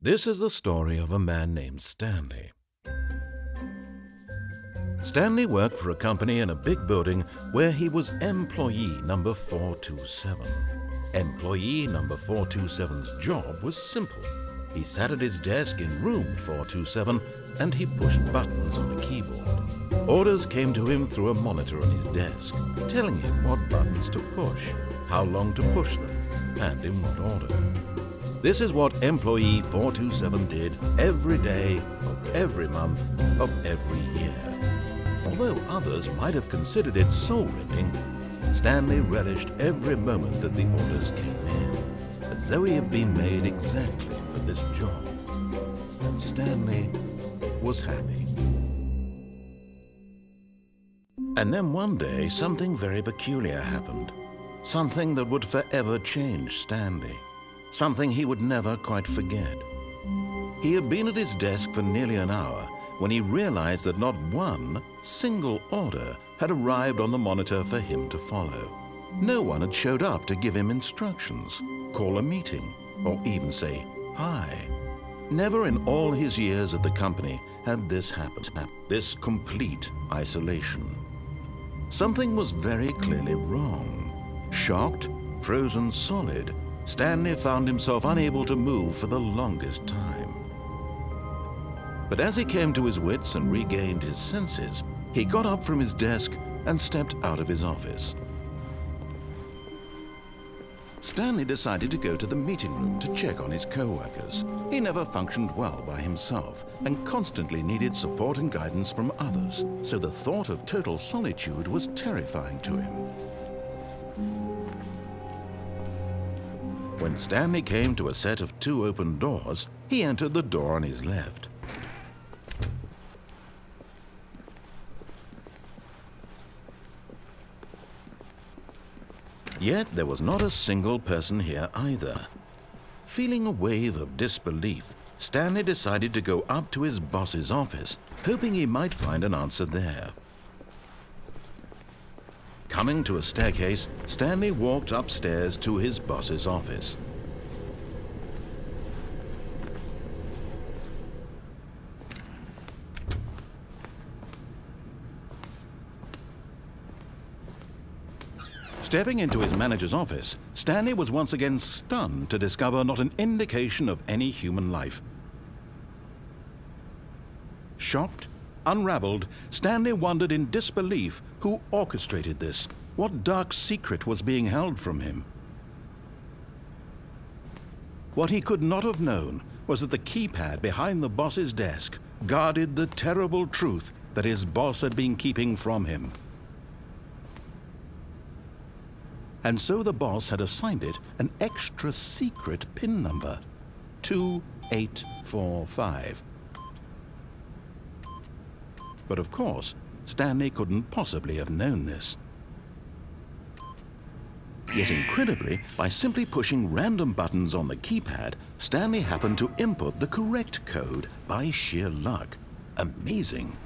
This is the story of a man named Stanley. Stanley worked for a company in a big building where he was employee number 427. Employee number 427's job was simple. He sat at his desk in room 427 and he pushed buttons on a keyboard. Orders came to him through a monitor on his desk, telling him what buttons to push, how long to push them, and in what order. This is what employee 427 did every day of every month of every year. Although others might have considered it soul-ripping, Stanley relished every moment that the orders came in, as though he had been made exactly for this job. And Stanley was happy. And then one day, something very peculiar happened. Something that would forever change Stanley. Something he would never quite forget. He had been at his desk for nearly an hour when he realized that not one single order had arrived on the monitor for him to follow. No one had showed up to give him instructions, call a meeting, or even say hi. Never in all his years at the company had this happened, this complete isolation. Something was very clearly wrong. Shocked, frozen solid, Stanley found himself unable to move for the longest time. But as he came to his wits and regained his senses, he got up from his desk and stepped out of his office. Stanley decided to go to the meeting room to check on his co-workers. He never functioned well by himself and constantly needed support and guidance from others, so the thought of total solitude was terrifying to him. When Stanley came to a set of 2 open doors, he entered the door on his left. Yet there was not a single person here either. Feeling a wave of disbelief, Stanley decided to go up to his boss's office, hoping he might find an answer there. Coming to a staircase, Stanley walked upstairs to his boss's office. Stepping into his manager's office, Stanley was once again stunned to discover not an indication of any human life. Shocked, unraveled, Stanley wondered in disbelief who orchestrated this, what dark secret was being held from him. What he could not have known was that the keypad behind the boss's desk guarded the terrible truth that his boss had been keeping from him. And so the boss had assigned it an extra secret PIN number, 2845. But of course, Stanley couldn't possibly have known this. Yet incredibly, by simply pushing random buttons on the keypad, Stanley happened to input the correct code by sheer luck. Amazing.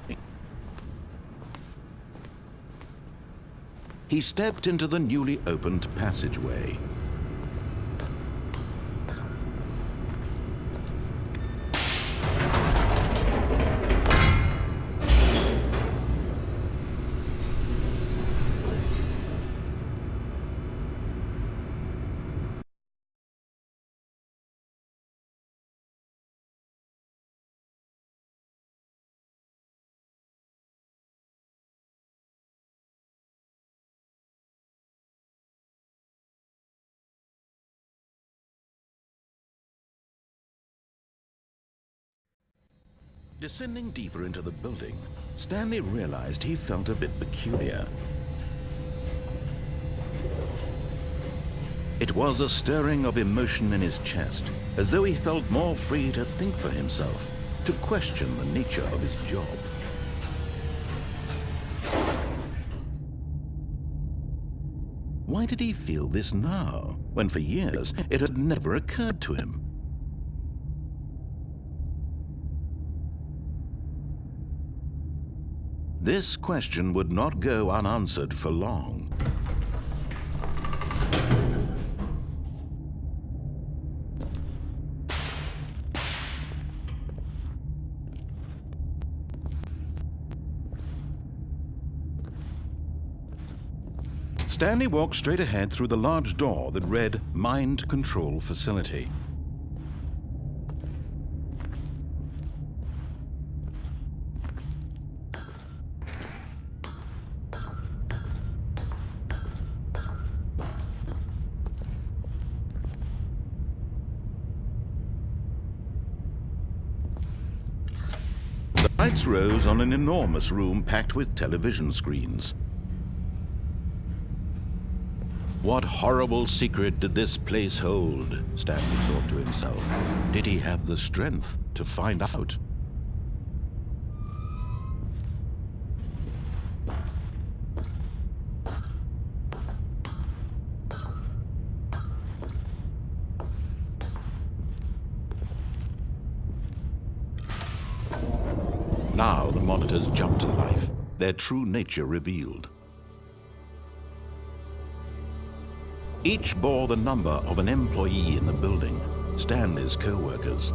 He stepped into the newly opened passageway. Descending deeper into the building, Stanley realized he felt a bit peculiar. It was a stirring of emotion in his chest, as though he felt more free to think for himself, to question the nature of his job. Why did he feel this now, when for years it had never occurred to him? This question would not go unanswered for long. Stanley walked straight ahead through the large door that read Mind Control Facility. The lights rose on an enormous room packed with television screens. What horrible secret did this place hold? Stanley thought to himself. Did he have the strength to find out? Now the monitors jumped to life, their true nature revealed. Each bore the number of an employee in the building, Stanley's co-workers.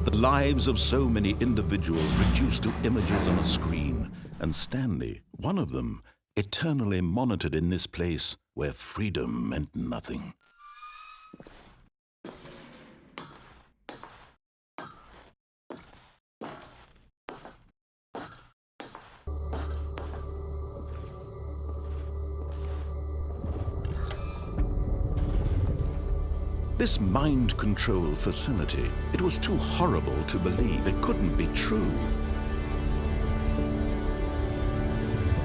The lives of so many individuals reduced to images on a screen, and Stanley, one of them, eternally monitored in this place where freedom meant nothing. This mind control facility, it was too horrible to believe. It couldn't be true.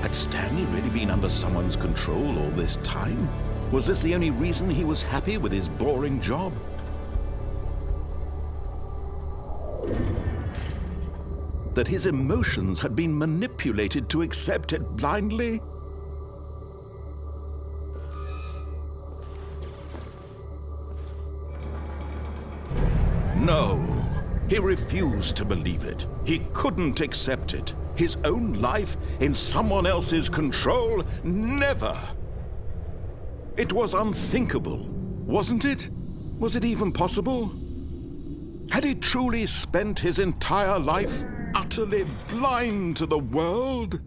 Had Stanley really been under someone's control all this time? Was this the only reason he was happy with his boring job? That his emotions had been manipulated to accept it blindly? No, he refused to believe it. He couldn't accept it. His own life in someone else's control? Never! It was unthinkable, wasn't it? Was it even possible? Had he truly spent his entire life utterly blind to the world?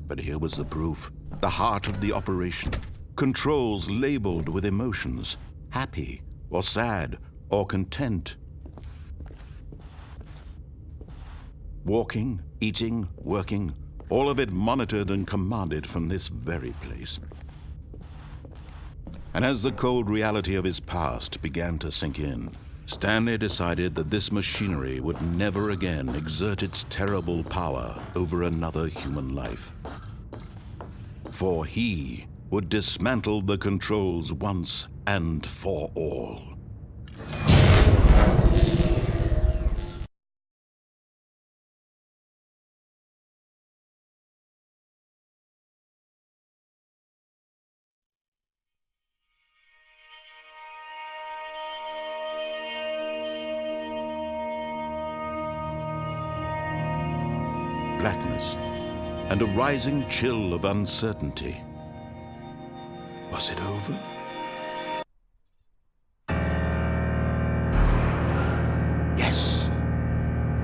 But here was the proof, the heart of the operation. Controls labeled with emotions, happy or sad or content. Walking, eating, working, all of it monitored and commanded from this very place. And as the cold reality of his past began to sink in, Stanley decided that this machinery would never again exert its terrible power over another human life. For he would dismantle the controls once and for all. Blackness and a rising chill of uncertainty. Was it over? Yes!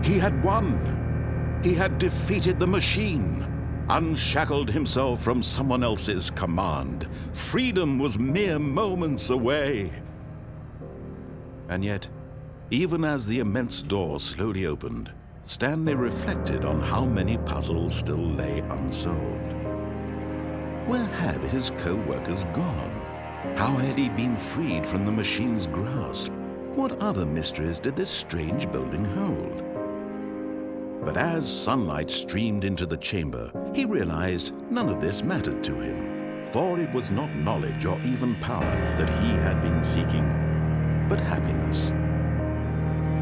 He had won! He had defeated the machine, unshackled himself from someone else's command. Freedom was mere moments away. And yet, even as the immense door slowly opened, Stanley reflected on how many puzzles still lay unsolved. Where had his co-workers gone? How had he been freed from the machine's grasp? What other mysteries did this strange building hold? But as sunlight streamed into the chamber, he realized none of this mattered to him, for it was not knowledge or even power that he had been seeking, but happiness.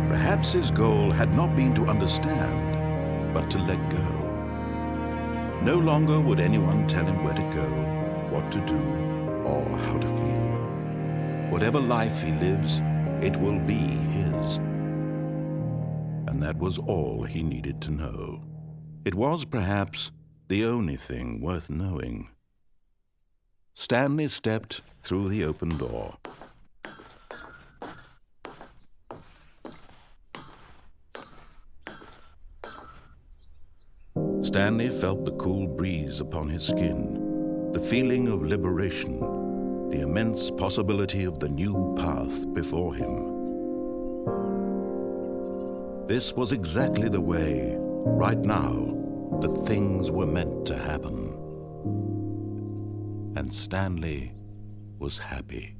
Perhaps his goal had not been to understand, but to let go. No longer would anyone tell him where to go, what to do, or how to feel. Whatever life he lives, it will be his. And that was all he needed to know. It was perhaps the only thing worth knowing. Stanley stepped through the open door. Stanley felt the cool breeze upon his skin, the feeling of liberation, the immense possibility of the new path before him. This was exactly the way, right now, that things were meant to happen. And Stanley was happy.